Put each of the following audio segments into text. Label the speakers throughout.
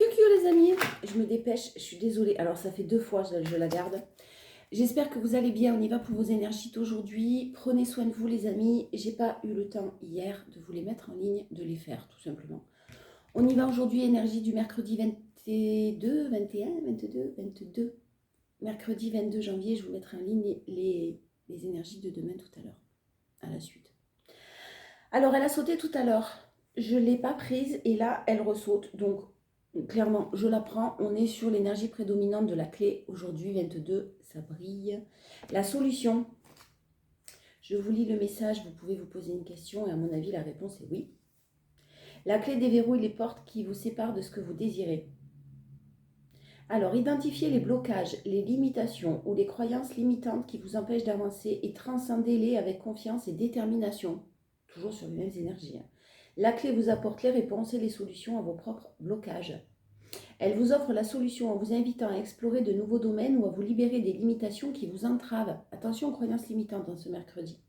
Speaker 1: Coucou les amis, je me dépêche, je suis désolée. Alors ça fait 2 fois, je la garde. J'espère que vous allez bien, on y va pour vos énergies d'aujourd'hui. Prenez soin de vous les amis. J'ai pas eu le temps hier de vous les mettre en ligne, de les faire tout simplement. On y va aujourd'hui, énergie du mercredi 22, 21, 22, 22. Mercredi 22 janvier, je vous mettrai en ligne les énergies de demain tout à l'heure, à la suite. Alors elle a sauté tout à l'heure, je ne l'ai pas prise et là elle ressaute, donc clairement je la prends. On est sur l'énergie prédominante de la clé aujourd'hui 22, ça brille. La solution, je vous lis le message, vous pouvez vous poser une question et à mon avis la réponse est oui. La clé déverrouille les portes qui vous séparent de ce que vous désirez. Alors, identifiez les blocages, les limitations ou les croyances limitantes qui vous empêchent d'avancer et transcendez-les avec confiance et détermination. Toujours sur les mêmes énergies. La clé vous apporte les réponses et les solutions à vos propres blocages. Elle vous offre la solution en vous invitant à explorer de nouveaux domaines ou à vous libérer des limitations qui vous entravent. Attention aux croyances limitantes dans ce mercredi.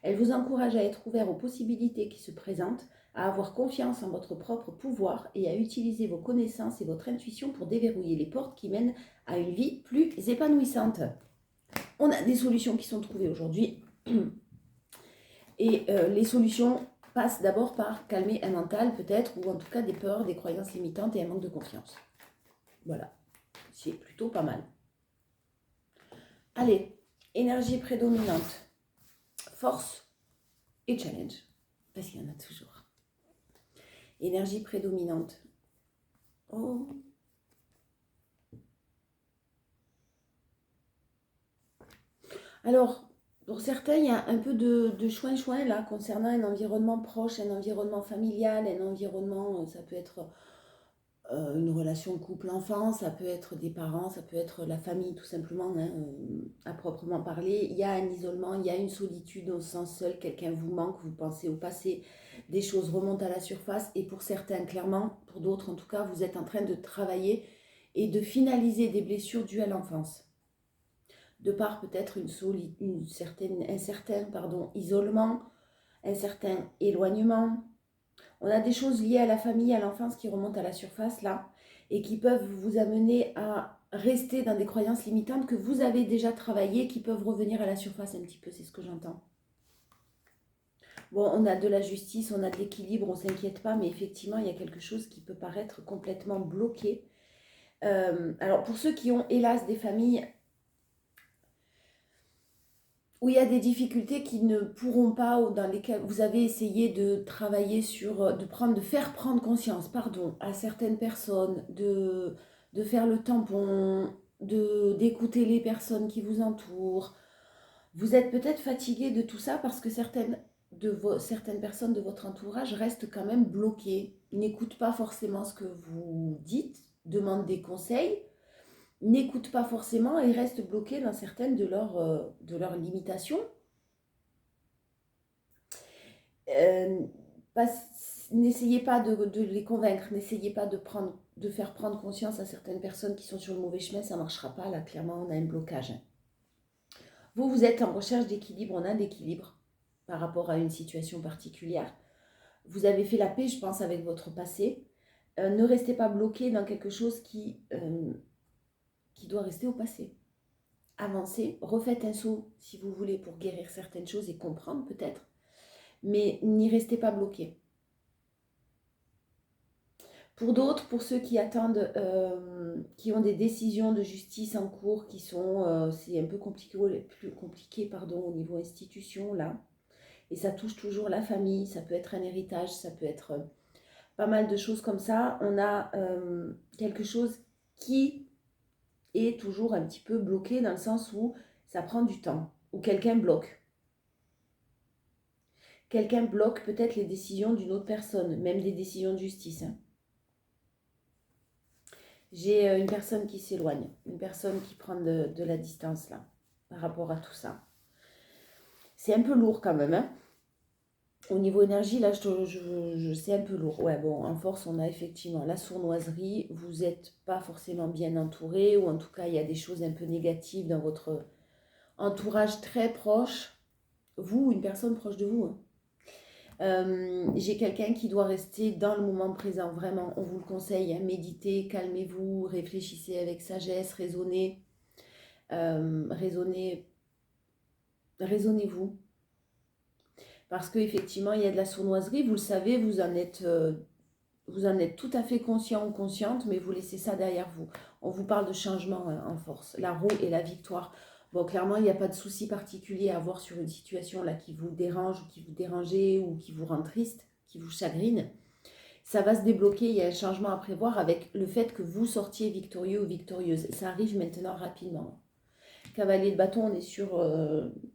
Speaker 1: Elle vous encourage à être ouvert aux possibilités qui se présentent, à avoir confiance en votre propre pouvoir et à utiliser vos connaissances et votre intuition pour déverrouiller les portes qui mènent à une vie plus épanouissante. On a des solutions qui sont trouvées aujourd'hui. Et les solutions passent d'abord par calmer un mental peut-être, ou en tout cas des peurs, des croyances limitantes et un manque de confiance. Voilà, c'est plutôt pas mal. Allez, énergie prédominante, force et challenge, parce qu'il y en a toujours. Énergie prédominante. Oh. Alors, pour certains, il y a un peu de chouin-chouin là concernant un environnement proche, un environnement familial, un environnement, ça peut être une relation couple-enfant, ça peut être des parents, ça peut être la famille tout simplement, hein, à proprement parler. Il y a un isolement, il y a une solitude, on se sent seul, quelqu'un vous manque, vous pensez au passé, des choses remontent à la surface et pour certains clairement, pour d'autres en tout cas, vous êtes en train de travailler et de finaliser des blessures dues à l'enfance. De par peut-être un certain isolement, un certain éloignement. On a des choses liées à la famille, à l'enfance qui remontent à la surface là et qui peuvent vous amener à rester dans des croyances limitantes que vous avez déjà travaillées, qui peuvent revenir à la surface un petit peu, c'est ce que j'entends. Bon, on a de la justice, on a de l'équilibre, on ne s'inquiète pas, mais effectivement, il y a quelque chose qui peut paraître complètement bloqué. Alors, pour ceux qui ont, hélas, des familles où il y a des difficultés qui ne pourront pas, ou dans lesquelles vous avez essayé de travailler sur, de faire prendre conscience, pardon, à certaines personnes, de faire le tampon, d'écouter les personnes qui vous entourent. Vous êtes peut-être fatigué de tout ça parce que certaines personnes de votre entourage restent quand même bloquées, n'écoutent pas forcément ce que vous dites, demandent des conseils, n'écoutent pas forcément et restent bloqués dans certaines de leurs limitations. Euh, N'essayez pas de les convaincre, n'essayez pas de faire prendre conscience à certaines personnes qui sont sur le mauvais chemin, ça ne marchera pas, là clairement on a un blocage. Vous, vous êtes en recherche d'équilibre, on a d'équilibre par rapport à une situation particulière. Vous avez fait la paix, je pense, avec votre passé. Ne restez pas bloqué dans quelque chose qui doit rester au passé. Avancez, refaites un saut si vous voulez pour guérir certaines choses et comprendre peut-être, mais n'y restez pas bloqué. Pour d'autres, pour ceux qui attendent, qui ont des décisions de justice en cours, c'est un peu plus compliqué, pardon, au niveau institution là, et ça touche toujours la famille, ça peut être un héritage, ça peut être pas mal de choses comme ça. On a quelque chose qui est toujours un petit peu bloqué dans le sens où ça prend du temps, ou quelqu'un bloque. Quelqu'un bloque peut-être les décisions d'une autre personne, même des décisions de justice. Hein. J'ai une personne qui s'éloigne, une personne qui prend de la distance là, par rapport à tout ça. C'est un peu lourd quand même. Hein. Au niveau énergie, là, c'est un peu lourd. Ouais, bon, en force, on a effectivement la sournoiserie. Vous n'êtes pas forcément bien entouré, ou en tout cas, il y a des choses un peu négatives dans votre entourage très proche. Vous, une personne proche de vous. Hein. J'ai quelqu'un qui doit rester dans le moment présent, vraiment, on vous le conseille, hein, méditez, calmez-vous, réfléchissez avec sagesse, raisonnez, raisonnez, raisonnez-vous. Parce qu'effectivement, il y a de la sournoiserie, vous le savez, vous en êtes tout à fait conscient ou consciente, mais vous laissez ça derrière vous. On vous parle de changement en force, la roue et la victoire. Bon, clairement, il n'y a pas de souci particulier à avoir sur une situation là qui vous dérange, ou qui vous dérangeait, ou qui vous rend triste, qui vous chagrine. Ça va se débloquer, il y a un changement à prévoir avec le fait que vous sortiez victorieux ou victorieuse. Ça arrive maintenant rapidement. Cavalier de bâton, on est sur...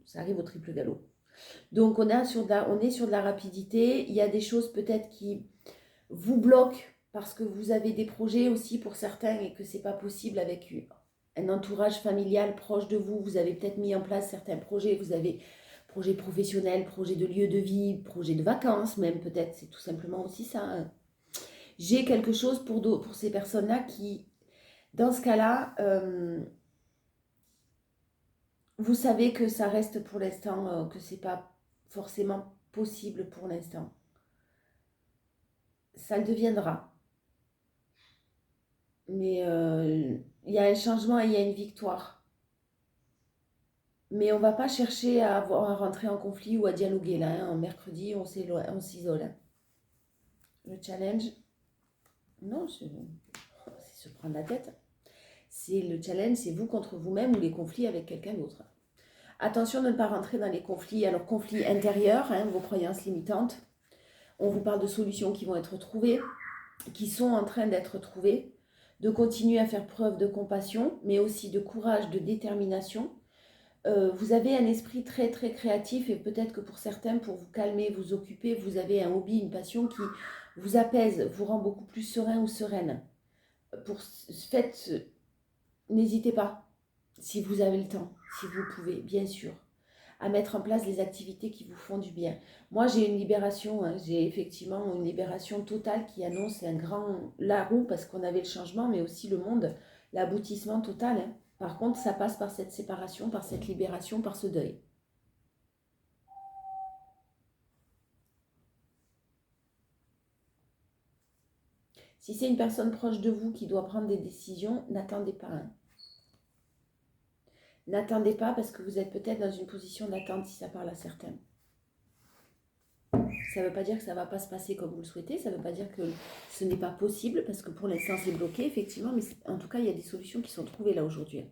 Speaker 1: ça arrive au triple galop. Donc, on est sur de la rapidité. Il y a des choses peut-être qui vous bloque parce que vous avez des projets aussi pour certains et que c'est pas possible avec un entourage familial proche de vous. Vous avez peut-être mis en place certains projets, vous avez projets professionnels, projets de lieu de vie, projets de vacances même peut-être, c'est tout simplement aussi ça. Hein. J'ai quelque chose pour ces personnes-là qui, dans ce cas-là, vous savez que ça reste pour l'instant, que c'est pas forcément possible pour l'instant. Ça le deviendra. Mais il y a un changement et il y a une victoire. Mais on ne va pas chercher à rentrer en conflit ou à dialoguer là. Hein. Mercredi, on s'isole. Hein. Le challenge, non, c'est se prendre la tête. C'est le challenge, c'est vous contre vous-même ou les conflits avec quelqu'un d'autre. Attention de ne pas rentrer dans les conflits. Alors, conflits intérieurs, hein, vos croyances limitantes. On vous parle de solutions qui vont être trouvées, qui sont en train d'être trouvées. De continuer à faire preuve de compassion, mais aussi de courage, de détermination. Vous avez un esprit très très créatif et peut-être que pour certains, pour vous calmer, vous occuper, vous avez un hobby, une passion qui vous apaise, vous rend beaucoup plus serein ou sereine. Pour ce fait, n'hésitez pas, si vous avez le temps, si vous pouvez, bien sûr, à mettre en place les activités qui vous font du bien. Moi, j'ai une libération, hein, j'ai effectivement une libération totale qui annonce un grand la roue parce qu'on avait le changement, mais aussi le monde, l'aboutissement total. Hein. Par contre, ça passe par cette séparation, par cette libération, par ce deuil. Si c'est une personne proche de vous qui doit prendre des décisions, n'attendez pas. Hein. N'attendez pas parce que vous êtes peut-être dans une position d'attente si ça parle à certains. Ça ne veut pas dire que ça ne va pas se passer comme vous le souhaitez, ça ne veut pas dire que ce n'est pas possible parce que pour l'instant c'est bloqué effectivement, mais en tout cas il y a des solutions qui sont trouvées là aujourd'hui.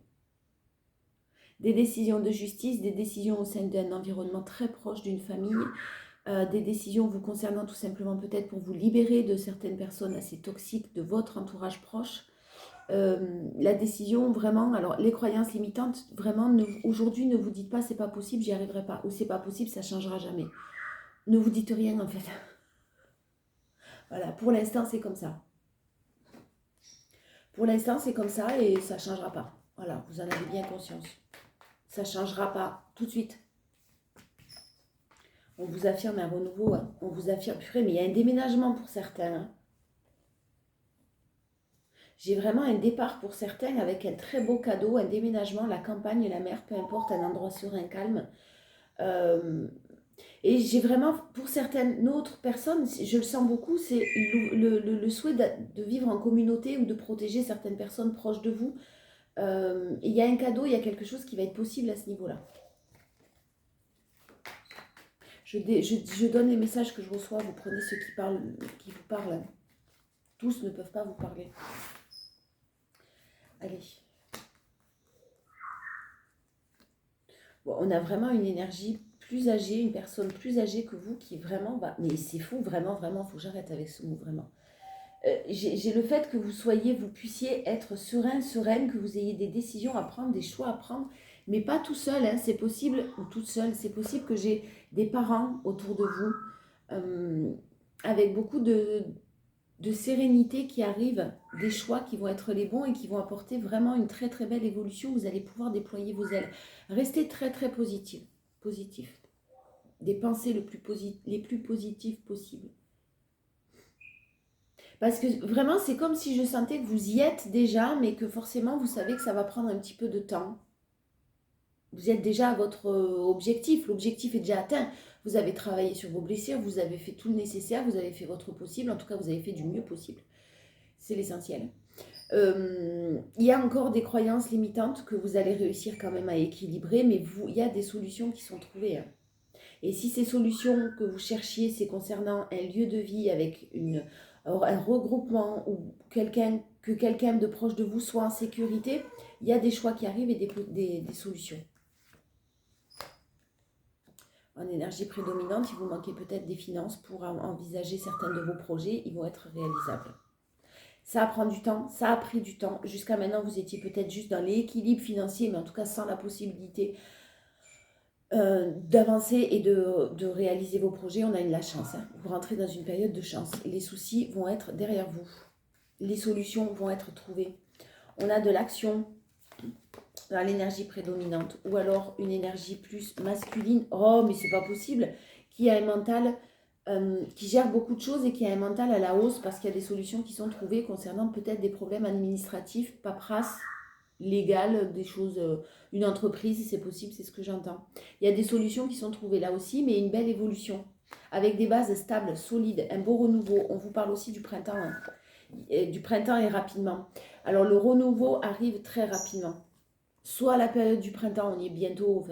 Speaker 1: Des décisions de justice, des décisions au sein d'un environnement très proche d'une famille, des décisions vous concernant tout simplement peut-être pour vous libérer de certaines personnes assez toxiques de votre entourage proche. La décision vraiment, alors les croyances limitantes, vraiment aujourd'hui ne vous dites pas c'est pas possible, j'y arriverai pas, ou c'est pas possible, ça changera jamais. Ne vous dites rien en fait. Voilà, pour l'instant c'est comme ça. Pour l'instant c'est comme ça et ça ne changera pas. Voilà, vous en avez bien conscience. Ça ne changera pas tout de suite. On vous affirme un renouveau, hein. On vous affirme, purée, mais il y a un déménagement pour certains. Hein. J'ai vraiment un départ pour certains avec un très beau cadeau, un déménagement, la campagne, la mer, peu importe, un endroit serein, calme. Et j'ai vraiment, pour certaines autres personnes, je le sens beaucoup, c'est le souhait de vivre en communauté ou de protéger certaines personnes proches de vous. Il y a un cadeau, il y a quelque chose qui va être possible à ce niveau-là. Je donne les messages que je reçois, vous prenez ceux qui vous parlent. Tous ne peuvent pas vous parler. Allez. Bon, on a vraiment une énergie plus âgée, une personne plus âgée que vous qui vraiment va... Mais c'est fou, vraiment, vraiment, il faut que j'arrête avec ce mot, vraiment. J'ai le fait que vous puissiez être serein, sereine, que vous ayez des décisions à prendre, des choix à prendre, mais pas tout seul, hein, c'est possible, ou toute seule, c'est possible que j'ai des parents autour de vous, avec beaucoup de sérénité qui arrive, des choix qui vont être les bons et qui vont apporter vraiment une très très belle évolution. Vous allez pouvoir déployer vos ailes. Restez très très positif. Des pensées les plus positives possibles. Parce que vraiment, c'est comme si je sentais que vous y êtes déjà, mais que forcément, vous savez que ça va prendre un petit peu de temps. Vous êtes déjà à votre objectif. L'objectif est déjà atteint. Vous avez travaillé sur vos blessures, vous avez fait tout le nécessaire, vous avez fait votre possible. En tout cas, vous avez fait du mieux possible. C'est l'essentiel. Il y a encore des croyances limitantes que vous allez réussir quand même à équilibrer, mais il y a des solutions qui sont trouvées. Hein. Et si ces solutions que vous cherchiez, c'est concernant un lieu de vie avec un regroupement ou que quelqu'un de proche de vous soit en sécurité, il y a des choix qui arrivent et des solutions. En énergie prédominante, il vous manquait peut-être des finances pour envisager certains de vos projets, ils vont être réalisables. Ça prend du temps, ça a pris du temps. Jusqu'à maintenant, vous étiez peut-être juste dans l'équilibre financier, mais en tout cas sans la possibilité d'avancer et de réaliser vos projets. On a eu de la chance. Hein. Vous rentrez dans une période de chance. Les soucis vont être derrière vous. Les solutions vont être trouvées. On a de l'action dans l'énergie prédominante ou alors une énergie plus masculine. Oh, mais c'est pas possible. Qui a un mental... qui gère beaucoup de choses et qui a un mental à la hausse parce qu'il y a des solutions qui sont trouvées concernant peut-être des problèmes administratifs, paperasse, légales, des choses, une entreprise, c'est possible, c'est ce que j'entends. Il y a des solutions qui sont trouvées là aussi, mais une belle évolution, avec des bases stables, solides, un beau renouveau. On vous parle aussi du printemps, hein, du printemps et rapidement. Alors le renouveau arrive très rapidement. Soit à la période du printemps, on y est bientôt,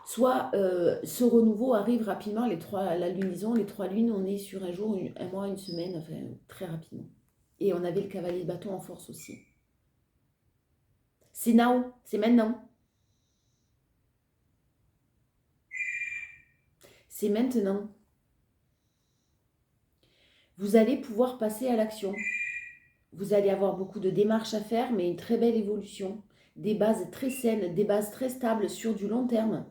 Speaker 1: soit ce renouveau arrive rapidement, la lunaison, les 3 lunes, on est sur un jour, un mois, une semaine, enfin très rapidement. Et on avait le cavalier de bâton en force aussi. C'est now, c'est maintenant. C'est maintenant. Vous allez pouvoir passer à l'action. Vous allez avoir beaucoup de démarches à faire, mais une très belle évolution. Des bases très saines, des bases très stables sur du long terme.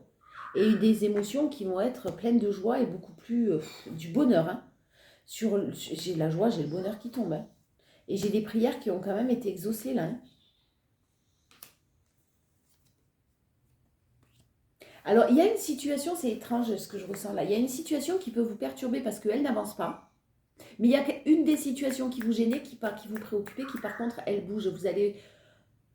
Speaker 1: Et des émotions qui vont être pleines de joie et beaucoup plus du bonheur. Hein. J'ai la joie, j'ai le bonheur qui tombe. Hein. Et j'ai des prières qui ont quand même été exaucées là. Hein. Alors, il y a une situation, c'est étrange ce que je ressens là. Il y a une situation qui peut vous perturber parce qu'elle n'avance pas. Mais il y a une des situations qui vous gênait, qui vous préoccupait, qui par contre, elle bouge. Vous allez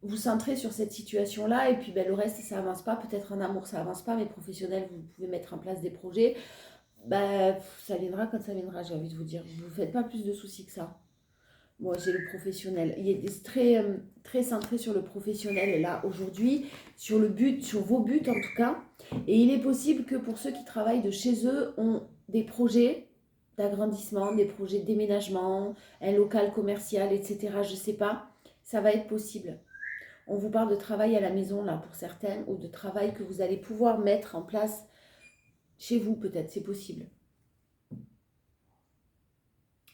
Speaker 1: vous centrer sur cette situation-là et puis le reste, ça avance pas. Peut-être en amour, ça avance pas, mais professionnel, vous pouvez mettre en place des projets. Ça viendra quand ça viendra, j'ai envie de vous dire. Vous ne faites pas plus de soucis que ça. Moi, j'ai le professionnel. Il est très, très centré sur le professionnel là aujourd'hui, sur le but, sur vos buts en tout cas. Et il est possible que pour ceux qui travaillent de chez eux, ont des projets d'agrandissement, des projets de déménagement, un local commercial, etc. Je ne sais pas. Ça va être possible. On vous parle de travail à la maison là pour certains ou de travail que vous allez pouvoir mettre en place chez vous peut-être, c'est possible.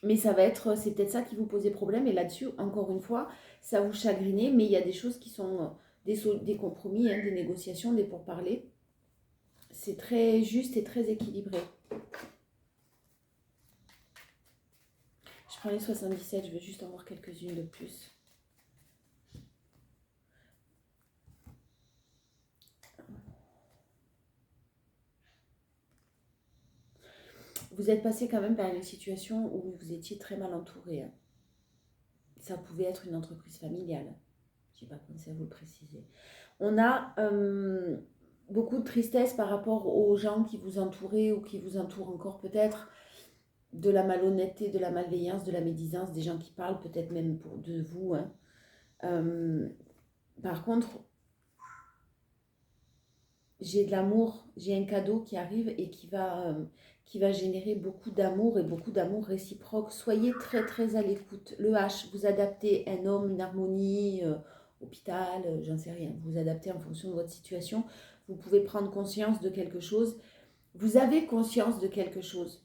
Speaker 1: Mais c'est peut-être ça qui vous posait problème. Et là-dessus, encore une fois, ça vous chagrinait. Mais il y a des choses qui sont des compromis, hein, des négociations, des pourparlers. C'est très juste et très équilibré. Je prends les 77, je veux juste en voir quelques-unes de plus. Vous êtes passé quand même par une situation où vous étiez très mal entouré. Hein. Ça pouvait être une entreprise familiale. Je n'ai pas pensé à vous le préciser. On a beaucoup de tristesse par rapport aux gens qui vous entouraient ou qui vous entourent encore peut-être. De la malhonnêteté, de la malveillance, de la médisance, des gens qui parlent peut-être même de vous. Hein. Par contre, j'ai de l'amour, j'ai un cadeau qui arrive et qui va générer beaucoup d'amour et beaucoup d'amour réciproque. Soyez très très à l'écoute. Le H, vous adaptez un homme, une harmonie, hôpital, j'en sais rien. Vous adaptez en fonction de votre situation. Vous pouvez prendre conscience de quelque chose. Vous avez conscience de quelque chose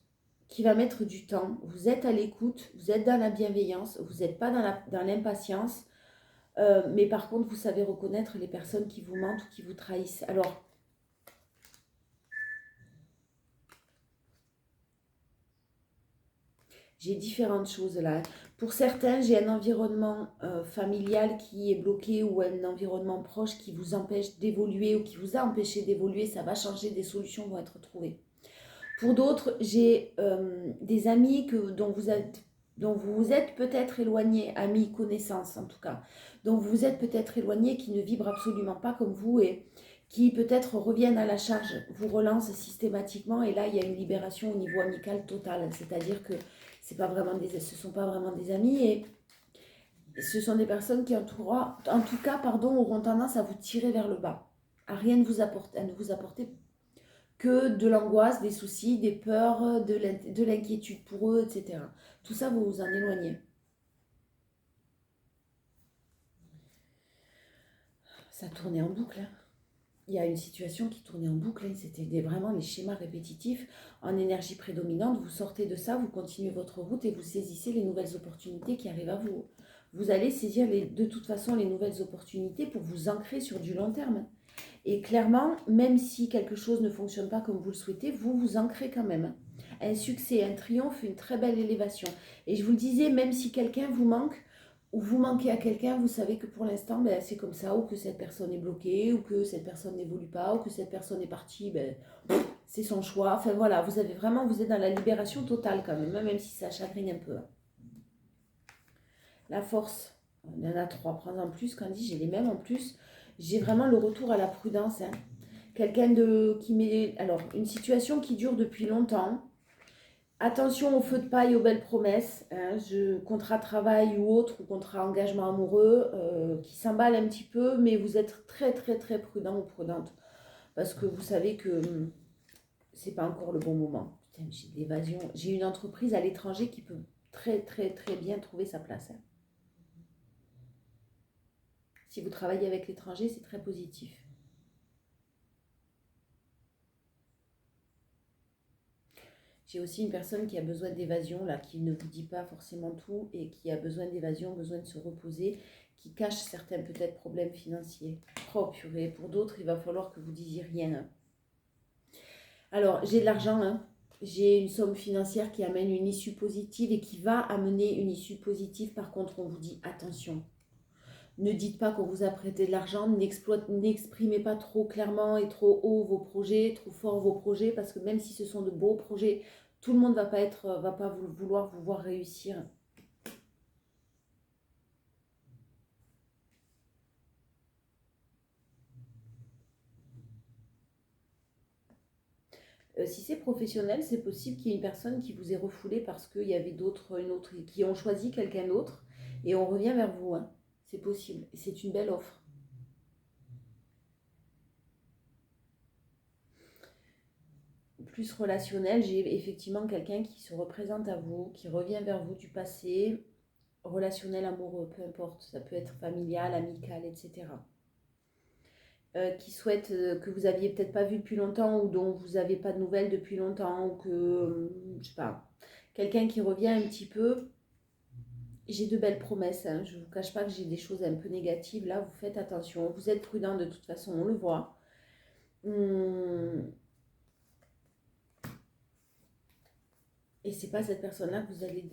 Speaker 1: qui va mettre du temps. Vous êtes à l'écoute, vous êtes dans la bienveillance, vous n'êtes pas dans l'impatience. Mais par contre, vous savez reconnaître les personnes qui vous mentent ou qui vous trahissent. Alors, j'ai différentes choses là. Pour certains, j'ai un environnement familial qui est bloqué ou un environnement proche qui vous empêche d'évoluer ou qui vous a empêché d'évoluer. Ça va changer, des solutions vont être trouvées. Pour d'autres, j'ai des amis dont dont vous vous êtes peut-être éloigné, amis, connaissances en tout cas, dont vous vous êtes peut-être éloigné, qui ne vibrent absolument pas comme vous et qui peut-être reviennent à la charge, vous relancent systématiquement et là il y a une libération au niveau amical total, c'est-à-dire que ce ne sont pas vraiment des amis et ce sont des personnes qui en tout cas, auront tendance à vous tirer vers le bas, à rien ne vous apporter, à ne vous apporter que de l'angoisse, des soucis, des peurs, de l'inquiétude pour eux, etc. Tout ça, vous vous en éloignez. Ça tournait en boucle. Hein. Il y a une situation qui tournait en boucle. Hein. C'était vraiment les schémas répétitifs en énergie prédominante. Vous sortez de ça, vous continuez votre route et vous saisissez les nouvelles opportunités qui arrivent à vous. Vous allez saisir de toute façon les nouvelles opportunités pour vous ancrer sur du long terme. Et clairement, même si quelque chose ne fonctionne pas comme vous le souhaitez, vous vous ancrez quand même. Un succès, un triomphe, une très belle élévation. Et je vous le disais, même si quelqu'un vous manque, ou vous manquez à quelqu'un, vous savez que pour l'instant, c'est comme ça, ou que cette personne est bloquée, ou que cette personne n'évolue pas, ou que cette personne est partie, c'est son choix. Enfin voilà, vous êtes dans la libération totale quand même, même si ça chagrine un peu. La force, il y en a 3, prends en plus, Candy, j'ai les mêmes en plus. J'ai vraiment le retour à la prudence. Hein. Quelqu'un qui met... Alors, une situation qui dure depuis longtemps. Attention aux feux de paille, aux belles promesses. Hein. Contrat travail ou autre, ou contrat engagement amoureux, qui s'emballe un petit peu, mais vous êtes très, très, très prudent ou prudente. Parce que vous savez que c'est pas encore le bon moment. Putain, j'ai de l'évasion. J'ai une entreprise à l'étranger qui peut très, très, très bien trouver sa place. Hein. Si vous travaillez avec l'étranger, c'est très positif. J'ai aussi une personne qui a besoin d'évasion, là, qui ne vous dit pas forcément tout et qui a besoin d'évasion, besoin de se reposer, qui cache certains peut-être problèmes financiers. Oh purée, pour d'autres, il va falloir que vous disiez rien. Hein. Alors, j'ai de l'argent, hein. J'ai une somme financière qui amène une issue positive et qui va amener une issue positive. Par contre, on vous dit attention. Ne dites pas qu'on vous a prêté de l'argent, n'exprimez pas trop clairement et trop haut vos projets, trop fort vos projets, parce que même si ce sont de beaux projets, tout le monde va pas vouloir vous voir réussir. Si c'est professionnel, c'est possible qu'il y ait une personne qui vous ait refoulé parce qu'il y avait qui ont choisi quelqu'un d'autre et on revient vers vous. Hein. C'est possible. Et c'est une belle offre. Plus relationnel, j'ai effectivement quelqu'un qui se représente à vous, qui revient vers vous du passé, relationnel, amoureux, peu importe, ça peut être familial, amical, etc. Qui souhaite que vous aviez peut-être pas vu depuis longtemps ou dont vous n'avez pas de nouvelles depuis longtemps ou que, je sais pas, quelqu'un qui revient un petit peu. J'ai de belles promesses, hein. Je ne vous cache pas que j'ai des choses un peu négatives là, vous faites attention, vous êtes prudent de toute façon, on le voit. Et c'est pas cette personne-là que vous allez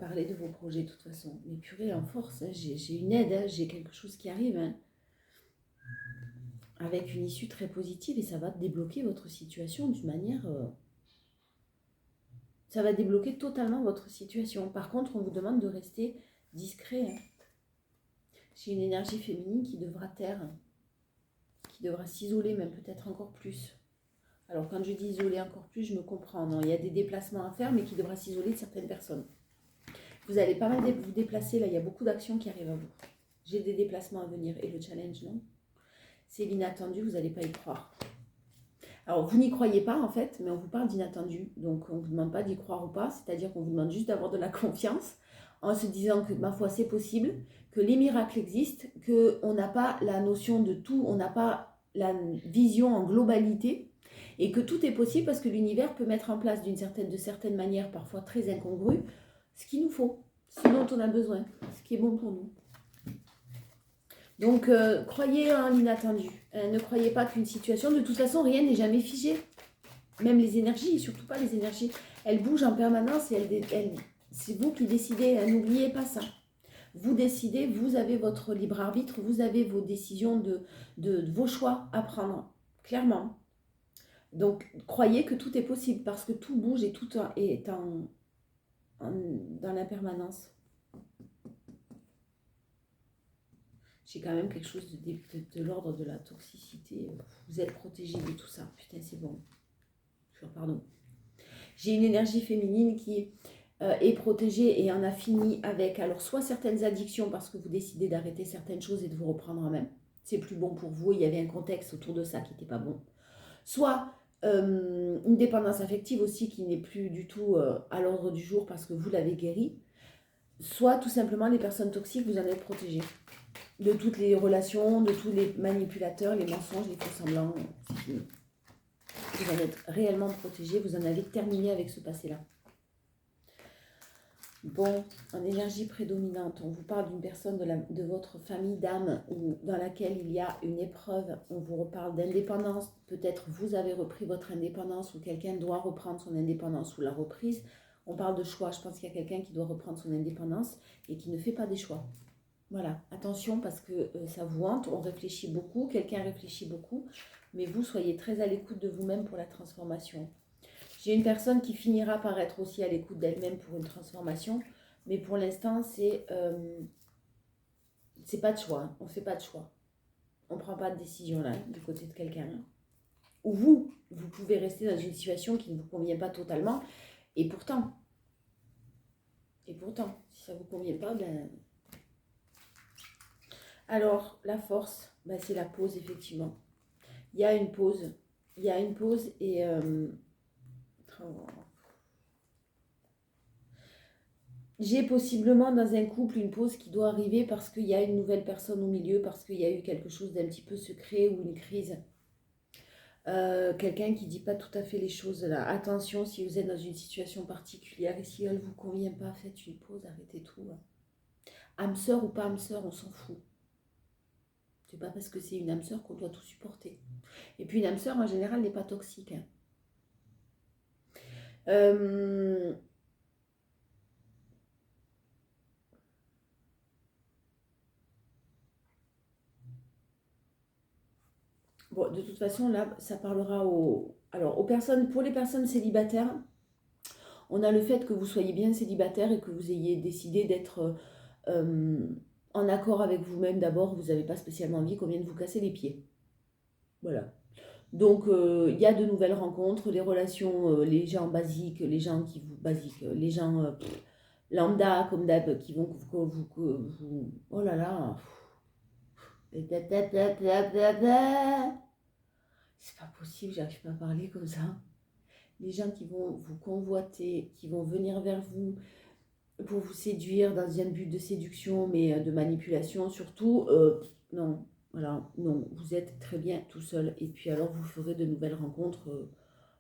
Speaker 1: parler de vos projets de toute façon. Mais purée, en force, hein, j'ai une aide, hein, j'ai quelque chose qui arrive. Hein. Avec une issue très positive et ça va débloquer votre situation d'une manière... ça va débloquer totalement votre situation. Par contre, on vous demande de rester discret. Hein. J'ai une énergie féminine qui devra taire, qui devra s'isoler même peut-être encore plus. Alors quand je dis isoler encore plus, je me comprends. Non, il y a des déplacements à faire, mais qui devra s'isoler de certaines personnes. Vous allez pas mal vous déplacer, là, il y a beaucoup d'actions qui arrivent à vous. J'ai des déplacements à venir. Et le challenge, non? C'est l'inattendu, vous n'allez pas y croire. Alors, vous n'y croyez pas, en fait, mais on vous parle d'inattendu. Donc, on ne vous demande pas d'y croire ou pas. C'est-à-dire qu'on vous demande juste d'avoir de la confiance en se disant que, ma foi, c'est possible, que les miracles existent, qu'on n'a pas la notion de tout, on n'a pas la vision en globalité, et que tout est possible parce que l'univers peut mettre en place de certaines manières, parfois très incongrues, ce qu'il nous faut, ce dont on a besoin, ce qui est bon pour nous. Donc, croyez en l'inattendu. Ne croyez pas qu'une situation, de toute façon, rien n'est jamais figé. Même les énergies, surtout pas les énergies, elles bougent en permanence et c'est vous qui décidez. N'oubliez pas ça. Vous décidez, vous avez votre libre arbitre, vous avez vos décisions de vos choix à prendre, clairement. Donc, croyez que tout est possible parce que tout bouge et tout est en dans l'impermanence. J'ai quand même quelque chose de l'ordre de la toxicité. Vous êtes protégé de tout ça. Putain, c'est bon. Pardon. J'ai une énergie féminine qui est protégée et en a fini avec, alors soit certaines addictions parce que vous décidez d'arrêter certaines choses et de vous reprendre en main. C'est plus bon pour vous. Il y avait un contexte autour de ça qui n'était pas bon. Soit une dépendance affective aussi qui n'est plus du tout à l'ordre du jour parce que vous l'avez guéri. Soit tout simplement les personnes toxiques, vous en êtes protégé. De toutes les relations, de tous les manipulateurs, les mensonges, les faux semblants, c'est fini. Vous en êtes réellement protégé, vous en avez terminé avec ce passé-là. Bon, en énergie prédominante, on vous parle d'une personne de votre famille d'âme ou dans laquelle il y a une épreuve, on vous reparle d'indépendance, peut-être vous avez repris votre indépendance ou quelqu'un doit reprendre son indépendance ou la reprise. On parle de choix, je pense qu'il y a quelqu'un qui doit reprendre son indépendance et qui ne fait pas des choix. Voilà, attention parce que ça vous hante, on réfléchit beaucoup, quelqu'un réfléchit beaucoup, mais vous soyez très à l'écoute de vous-même pour la transformation. J'ai une personne qui finira par être aussi à l'écoute d'elle-même pour une transformation, mais pour l'instant, c'est pas de choix, on ne fait pas de choix. On ne prend pas de décision là, du côté de quelqu'un. Ou vous pouvez rester dans une situation qui ne vous convient pas totalement, et pourtant, si ça ne vous convient pas, ben... Alors, la force, ben, c'est la pause, effectivement. Il y a une pause. Et... j'ai possiblement dans un couple une pause qui doit arriver parce qu'il y a une nouvelle personne au milieu, parce qu'il y a eu quelque chose d'un petit peu secret ou une crise. Quelqu'un qui ne dit pas tout à fait les choses là. Attention, si vous êtes dans une situation particulière et si elle ne vous convient pas, faites une pause, arrêtez tout. Âme sœur ou pas âme sœur, on s'en fout. C'est pas parce que c'est une âme sœur qu'on doit tout supporter. Et puis une âme sœur, en général, n'est pas toxique. Bon, de toute façon, là, ça parlera aux personnes, pour les personnes célibataires, on a le fait que vous soyez bien célibataire et que vous ayez décidé d'être en accord avec vous-même d'abord. Vous n'avez pas spécialement envie qu'on vienne vous casser les pieds. Voilà. Donc, il y a de nouvelles rencontres, les relations, les gens basiques, les gens qui vous... Basiques, les gens lambda, comme d'hab, qui vont vous... Oh là là. C'est pas possible, j'arrive pas à parler comme ça. Les gens qui vont vous convoiter, qui vont venir vers vous pour vous séduire dans un but de séduction, mais de manipulation surtout, non, voilà, non, vous êtes très bien tout seul. Et puis alors, vous ferez de nouvelles rencontres,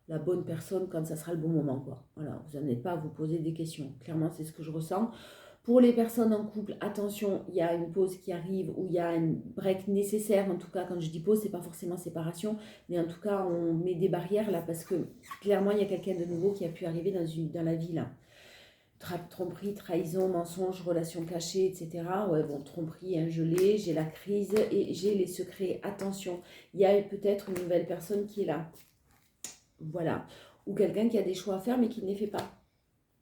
Speaker 1: la bonne personne quand ça sera le bon moment, quoi. Voilà, vous n'en êtes pas à vous poser des questions. Clairement, c'est ce que je ressens. Pour les personnes en couple, attention, il y a une pause qui arrive ou il y a une break nécessaire. En tout cas, quand je dis pause, c'est pas forcément séparation, mais en tout cas, on met des barrières là parce que clairement, il y a quelqu'un de nouveau qui a pu arriver dans la vie là. Tromperie, trahison, mensonge, relation cachée, etc. Ouais, bon, tromperie, hein, j'ai la crise et j'ai les secrets. Attention, il y a peut-être une nouvelle personne qui est là. Voilà. Ou quelqu'un qui a des choix à faire mais qui ne les fait pas.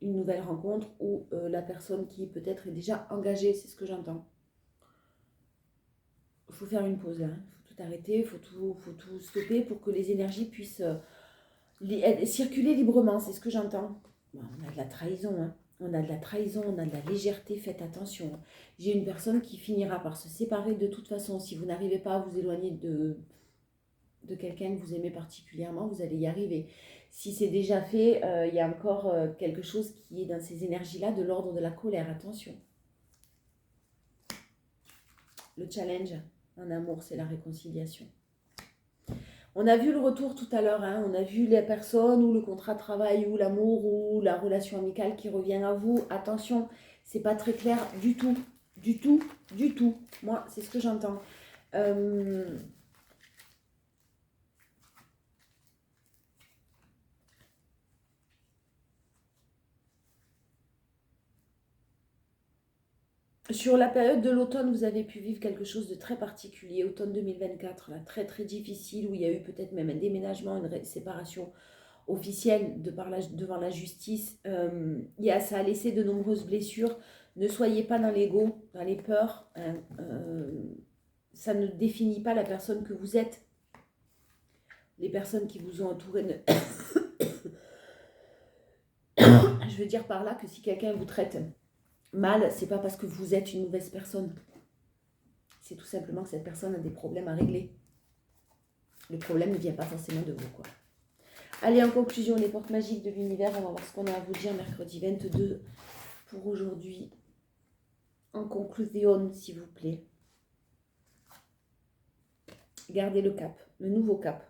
Speaker 1: Une nouvelle rencontre ou la personne qui peut-être est déjà engagée, c'est ce que j'entends. Il faut faire une pause là, il faut tout arrêter, il faut tout stopper pour que les énergies puissent circuler librement, c'est ce que j'entends. Bon, on a de la trahison, hein. On a de la trahison, on a de la légèreté, faites attention. J'ai une personne qui finira par se séparer de toute façon. Si vous n'arrivez pas à vous éloigner de quelqu'un que vous aimez particulièrement, vous allez y arriver. Si c'est déjà fait, il y a encore quelque chose qui est dans ces énergies-là de l'ordre de la colère. Attention. Le challenge en amour, c'est la réconciliation. On a vu le retour tout à l'heure, hein, on a vu les personnes ou le contrat de travail ou l'amour ou la relation amicale qui revient à vous. Attention, c'est pas très clair du tout, du tout, du tout. Moi, c'est ce que j'entends. Sur la période de l'automne, vous avez pu vivre quelque chose de très particulier, automne 2024, là, très très difficile, où il y a eu peut-être même un déménagement, une séparation. officiel devant la justice. Ça a laissé de nombreuses blessures. Ne soyez pas dans l'ego, dans les peurs. Ça ne définit pas la personne que vous êtes. Les personnes qui vous ont entouré Je veux dire par là que si quelqu'un vous traite mal, c'est pas parce que vous êtes une mauvaise personne. C'est tout simplement que cette personne a des problèmes à régler. Le problème ne vient pas forcément de vous, quoi. Allez, en conclusion, les portes magiques de l'univers, on va voir ce qu'on a à vous dire mercredi 22 pour aujourd'hui. En conclusion, s'il vous plaît. Gardez le cap, le nouveau cap.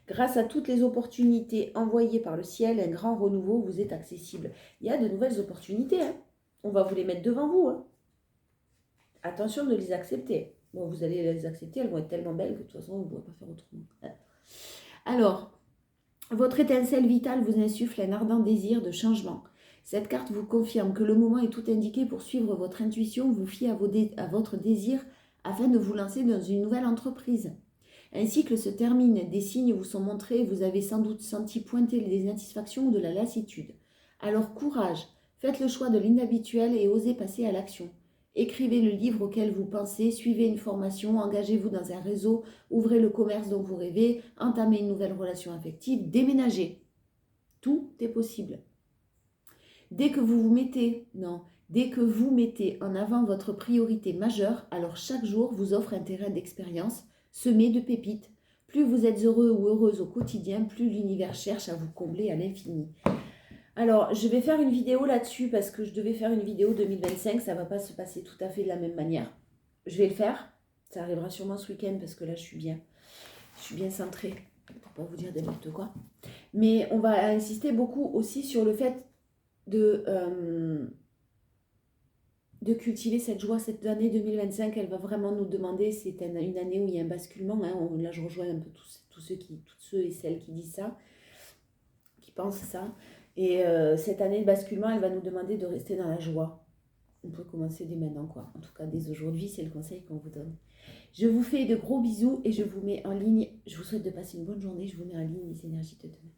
Speaker 1: Grâce à toutes les opportunités envoyées par le ciel, un grand renouveau vous est accessible. Il y a de nouvelles opportunités, hein. On va vous les mettre devant vous, hein. Attention de les accepter. Bon, vous allez les accepter, elles vont être tellement belles que de toute façon, vous ne pourrez pas faire autrement. Alors, votre étincelle vitale vous insuffle un ardent désir de changement. Cette carte vous confirme que le moment est tout indiqué pour suivre votre intuition, vous fiez à votre désir afin de vous lancer dans une nouvelle entreprise. Un cycle se termine, des signes vous sont montrés, vous avez sans doute senti pointer des insatisfactions ou de la lassitude. Alors courage, faites le choix de l'inhabituel et osez passer à l'action. Écrivez le livre auquel vous pensez, suivez une formation, engagez-vous dans un réseau, ouvrez le commerce dont vous rêvez, entamez une nouvelle relation affective, déménagez. Tout est possible. Dès que vous mettez en avant votre priorité majeure, alors chaque jour vous offre un terrain d'expérience semé de pépites. Plus vous êtes heureux ou heureuse au quotidien, plus l'univers cherche à vous combler à l'infini. Alors, je vais faire une vidéo là-dessus parce que je devais faire une vidéo 2025. Ça ne va pas se passer tout à fait de la même manière. Je vais le faire. Ça arrivera sûrement ce week-end parce que là, je suis bien centrée. Pour pas vous dire n'importe quoi. Mais on va insister beaucoup aussi sur le fait de cultiver cette joie. Cette année 2025, elle va vraiment nous demander, c'est une année où il y a un basculement. Hein. Là, je rejoins un peu tous ceux et celles qui disent ça, qui pensent ça. Et cette année de basculement, elle va nous demander de rester dans la joie. On peut commencer dès maintenant, quoi. En tout cas, dès aujourd'hui, c'est le conseil qu'on vous donne. Je vous fais de gros bisous et je vous mets en ligne. Je vous souhaite de passer une bonne journée. Je vous mets en ligne les énergies de demain.